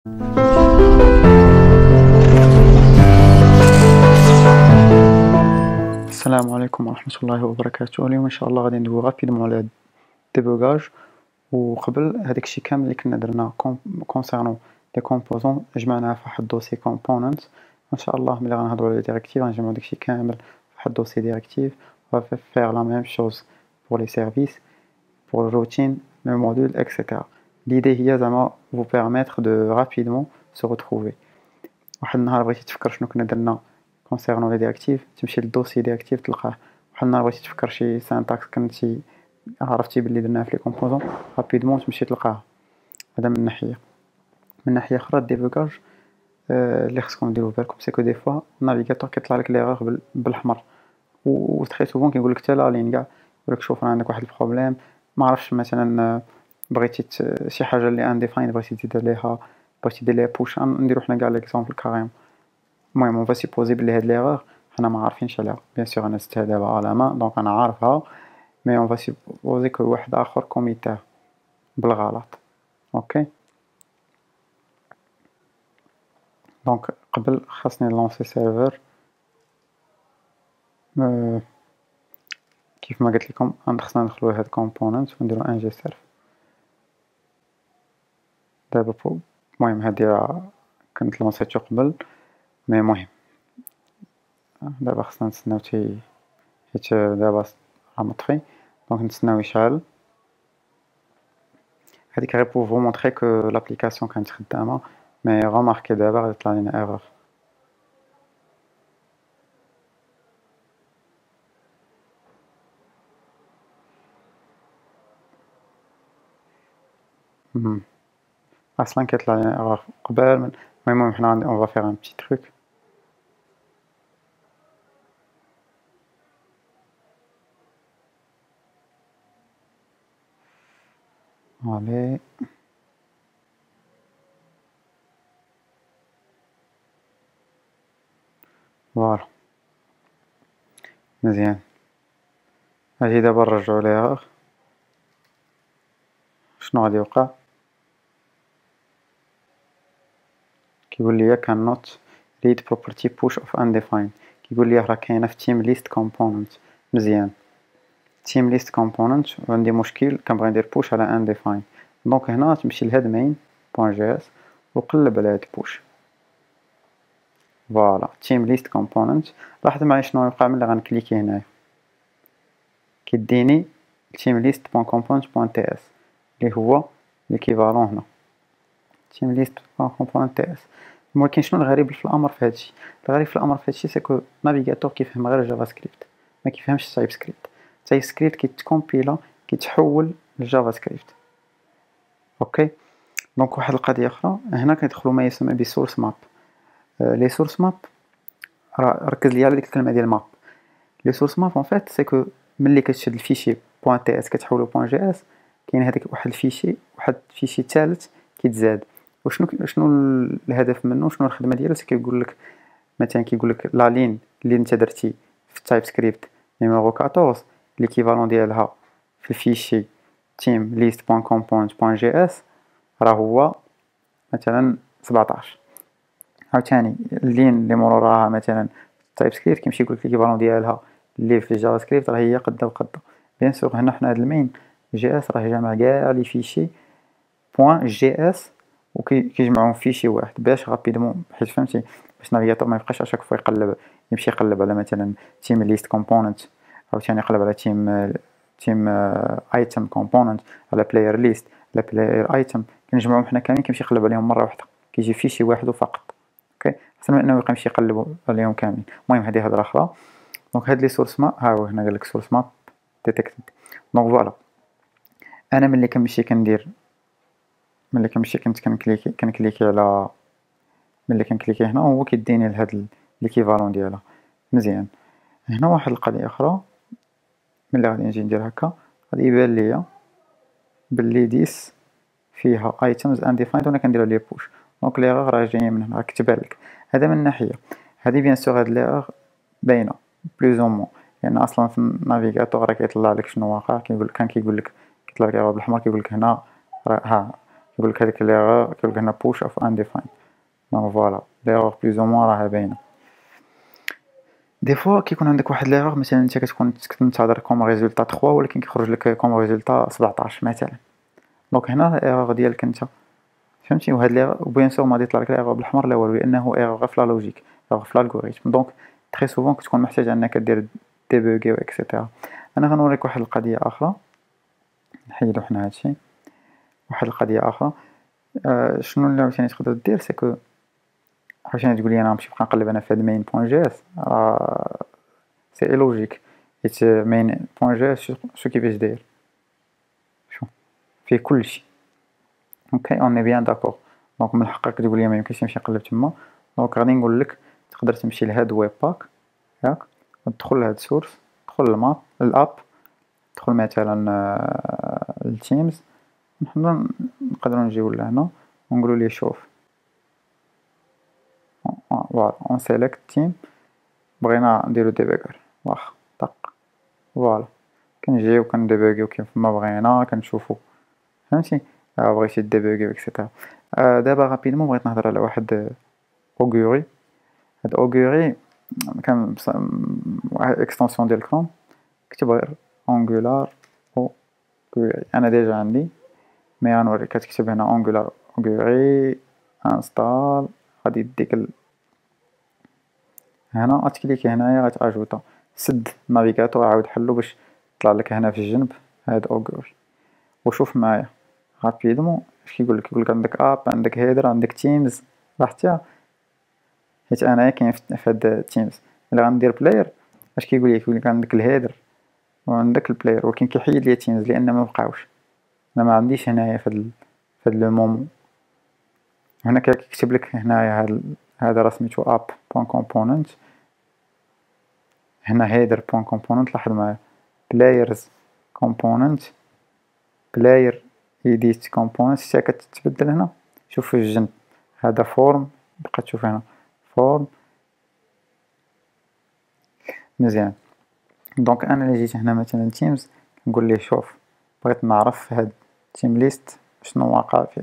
السلام عليكم ورحمة الله وبركاته. اليوم ان شاء الله غادي ندوي غابيدمون على الديبوغاج. وقبل هذاك الشيء كامل اللي كنا درنا كونسيرنون لي كومبوزون جمعناها في واحد الدوسي كومبوننت. ان شاء الله ملي غنهضروا على ديريكتيف غنجمعوا داكشي كامل في واحد الدوسي ديريكتيف. فيغ لا ميم شوز بور لي سيرفيس بور الروتين لي موديل اكسيتيرا. ليدي هي زعما فو بيرميتر دو رابيدمون سو روتروفي. واحد النهار بغيتي تفكر شنو كنا درنا كونسيرنون لي ديريكتيف تمشي للدوسي ديريكتيف تلقاه. واحد النهار بغيتي تفكر شي سانتاكس كنتي عرفتي بلي درناها في لي كومبوزون رابيدمون تمشي تلقاها. هذا من ناحية. من ناحية أخرى الديبوغاج اللي خصكم ديروا بالكم سي كو دي فوا النافيغاتور كيطلع لك ليغور بالأحمر و تري سوفون كيقول لك حتى لا لين كاع يقول لك شوف راه عندك واحد البروبليم ما عرفتش مثلا بغيتي شي حاجة اللي انديفاين بغيتي تزيد عليها بغيتي دير ليها بوش. نديرو حنا كاع ليكزومبل كاريم. المهم اون فا سيبوزي بلي هاد ليغور حنا ما عارفينش عليها بيان سور انا زدتها دابا على ما دونك انا عارفها مي اون فا سيبوزي كو واحد اخر كوميتاه بالغلط. اوكي دونك قبل خاصني نلونسي سيرفر كيف ما قلت لكم خصنا ندخلو لهاد كومبوننت ونديرو ان جي سيرف دابا المهم هادي راه كنت لونسيتو قبل مي مهم دابا خصنا نتسناو حيت دابا راه مطفي دونك نتسناو يشعل. هاديك غير بور فو مونطخي كو لابليكاسيون كانت خدامة مي غوماركي دابا غادي يطلع لينا ايرور. اصلا كيطلع لينا ايرور قبل من المهم حنا اون فا فيغ ان بتي تروك. فوالا فوالا مزيان. هادي دابا نرجعو ليها شنو غادي يوقع كيقول لي كان نوت read property push of undefined كيقول لي راه كاينه في team list component. مزيان team list component وعندي مشكل كنبغي ندير push على undefined دونك هنا تمشي لهاد main.js وقلب على هاد push. فوالا team list component. لاحظ معايا شنو يوقع ملي غنكليكي هنايا كيديني team list.component.ts اللي هو ليكيفالون هنا team list.component.ts. ولكن شنو الغريب في الامر في هادشي؟ الغريب في الامر في هادشي سكو نافيغاتور كيفهم غير جافا سكريبت ما كيفهمش تايب سكريبت. تايب سكريبت كيتكومبيلا كيتحول لجافا سكريبت. اوكي دونك واحد القضيه اخرى هنا كندخلوا ما يسمى بسورس ماب. لي سورس ماب ركز ليا على ديك الكلمه ديال ماب. لي سورس ماب اون فيت سكو ملي كتشد الفيشي .ts كتحولو .js كاين هذاك واحد الفيشي واحد الفيشي ثالث كيتزاد. وشنو الهدف منه شنو الخدمه ديالو سي كيقول لك مثلا كيقول لك لا لين اللي انت درتي في التايب سكريبت نيميرو 14 ليكيفالون ديالها في الفيشي team list.component.js راه هو مثلا 17. عاوتاني اللين اللي موراها مثلا تايب سكريبت كيمشي يقول لك ليكيفالون ديالها اللي في الجافا سكريبت راه هي قدا وقدا. بيان سور هنا حنا هاد المين جي اس راه جامع كاع لي فيشي بوان جي اس وكيجمعوهم في فيشي واحد باش غابيدمون حيت فهمتي باش نافيغاتور ما يبقاش اشاك فوا يقلب يمشي يقلب على مثلا تيم ليست كومبوننت عاوتاني يقلب على تيم ايتم كومبوننت على بلاير ليست على بلاير ايتم كنجمعوهم حنا كاملين كيمشي يقلب عليهم مره واحده كيجي فيشي واحد فقط. اوكي احسن من انه يبقى يمشي يقلب عليهم كاملين. المهم هذه هضره اخرى. دونك هاد لي سورس ماب ها هو هنا قال لك سورس ماب ديتيكتد. دونك فوالا انا ملي كنمشي كندير ملي كنمشي كنكليكي على ملي كنكليكي هنا هو كيديني لهاد ليكيفالون ديالها. مزيان هنا واحد القضيه اخرى ملي غادي نجي ندير هكا غادي يبان ليا بلي ديس فيها items undefined وانا كندير عليه push دونك ليغور راه جايه من هنا راك تبان لك. هذا من ناحيه. هذه بيان سور هاد ليغور باينه بلوز او مون لان اصلا في النافيغاتور راه كيطلع لك شنو واقع كيقول لك كيطلع لك بالحمر كيقول لك هنا راه ها يقولك هذيك ليغور كيقولك هنا push of undefined. دونك فوالا ليغور بلوز او موان راها باينة. دي فوا كيكون عندك واحد ليغور مثلا انت كتكون تهضر كوم ريزولطا 3 ولكن كيخرج لك كوم ريزولطا 17 مثلا. دونك هنا الايغور ديالك انت فهمتي، وهاد ليغور وبيان سور ما يطلع لك الايغور بالحمر لا والو لانه ايغور غير في لا لوجيك، ايغور في الالغوريثم. دونك تري سوفون كتكون محتاج انك دير ديبوغي و اكسيتيرا. انا غنوريك واحد القضيه اخرى، نحيدو حنا هادشي. واحد القضيه اخرى شنو اللي عاوتاني تقدر دير سكو عاوتاني تقولي انا غنمشي نبقى نقلب انا في هاد مين بوين جي اس سي اي لوجيك، حيت مين بوين جي اس شو كيفاش داير، شو فيه كلشي. اوكي اوني بيان داكور. دونك من الحق تقول لي ما يمكنش نمشي نقلب تما. دونك غادي نقول لك تقدر تمشي لهاد ويب باك ياك، تدخل لهاد سورس، تدخل الماب الاب، تدخل مثلا التيمز. نحنا نقدروا نجيو لهنا ونقولوا ليه شوف فوالا اون سيليكت تيم، بغينا نديرو ديبيغر واخا طق فوالا كنجيو كنديبيغيو كيف ما بغينا كنشوفو فهمتي. بغيتي ديبيغي اكسيتيرا. دابا غابيدمون بغيت نهضر على واحد اوغوري. هاد اوغوري كان واحد اكستنسيون ديال كروم، كتب غير انجولار اوغوري. انا ديجا عندي مي غنوريك. كتكتب هنا انجولار اوغوري انستال، غادي يديك هنا غتكليكي هنايا غتاجوتا سد النافيغاتور عاود حلو باش يطلع لك هنا في الجنب هاد اوغوري. وشوف معايا رابيدمون اش كيقولك، يقولك عندك اب، عندك هيدر، عندك تيمز. لاحظتيها حيت انايا كاين في هاد تيمز. الا غندير بلاير اش كيقولك، يقولك عندك الهيدر وعندك البلاير، ولكن كيحيد ليا تيمز لان ما بقاوش. انا ما عنديش هنايا في هاد لو مومون. هنا كيكتب لك هنايا هذا راه سميتو اب بوين كومبوننت، هنا هيدر بوين كومبوننت. لاحظ معايا بلايرز كومبوننت، بلاير ايديت كومبوننت حتى كتبدل هنا. شوف في الجنب هذا فورم، بقى تشوف هنا فورم مزيان. دونك انا اللي جيت هنا مثلا تيمز نقول ليه شوف بغيت نعرف هاد تيم ليست شنو واقع فيه.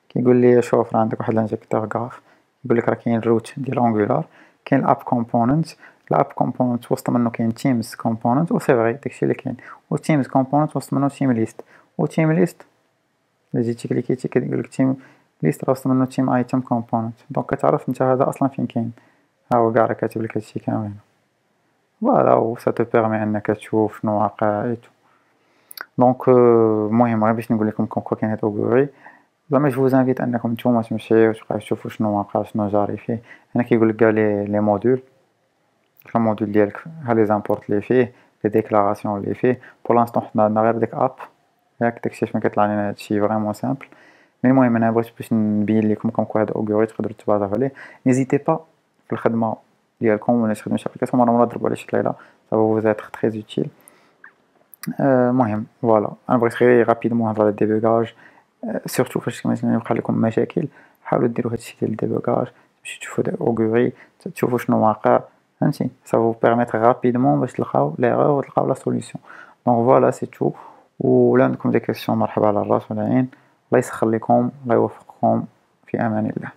كيقول لي شوف راه عندك واحد الانجيكتور غراف، يقول لك راه كاين الروت ديال انجولار، كاين الاب كومبوننت. الاب كومبوننت وسط منه كاين تيمز كومبوننت، و سي فري داكشي اللي كاين. و تيمز كومبوننت وسط منه تيم ليست، و تيم ليست الا جيتي كليكيتي كيقول لك تيم ليست راه وسط منه تيم ايتم كومبوننت. دونك كتعرف نتا هذا اصلا فين كاين. ها هو كاع راه كاتب لك هادشي كامل هنا فوالا، و سا تو بيرمي انك تشوف شنو واقع ايتو. دونك المهم غير باش نقول لكم كوم كاين هاد اوغوري. زعما جو انفيت انكم نتوما تمشيو تبقاو تشوفوا شنو واقع شنو جاري فيه. هنا كيقول لك كاع لي موديول، الموديول ديالك ها لي زامبورت لي فيه، لي ديكلاراسيون لي فيه. بور لانستون حنا عندنا غير ديك اب ياك، داكشي علاش ما كيطلع لينا هادشي فريمون سامبل. مي المهم انا بغيت باش نبين لكم كوم هاد اوغوري تقدروا تبازاو عليه. نيزيتي با في الخدمه ديالكم ولا تخدموا شي ابليكاسيون مره ضربوا عليه شي طليله، سا فو زيتر تري اوتيل. المهم فوالا انا بغيت غير رابيدمون نهضر على الديبوغاج. سورتو فاش مثلا يوقع لكم مشاكل حاولوا ديروا هادشي ديال الديبوغاج، تمشيو تشوفوا اوغوري تشوفوا شنو واقع فهمتي. سا فو بيرميتر رابيدمون باش تلقاو ليغور وتلقاو لا سوليوشن. دونك فوالا سي تو. ولا عندكم دي كيسيون مرحبا على الراس والعين. الله يسخر لكم، الله يوفقكم، في امان الله.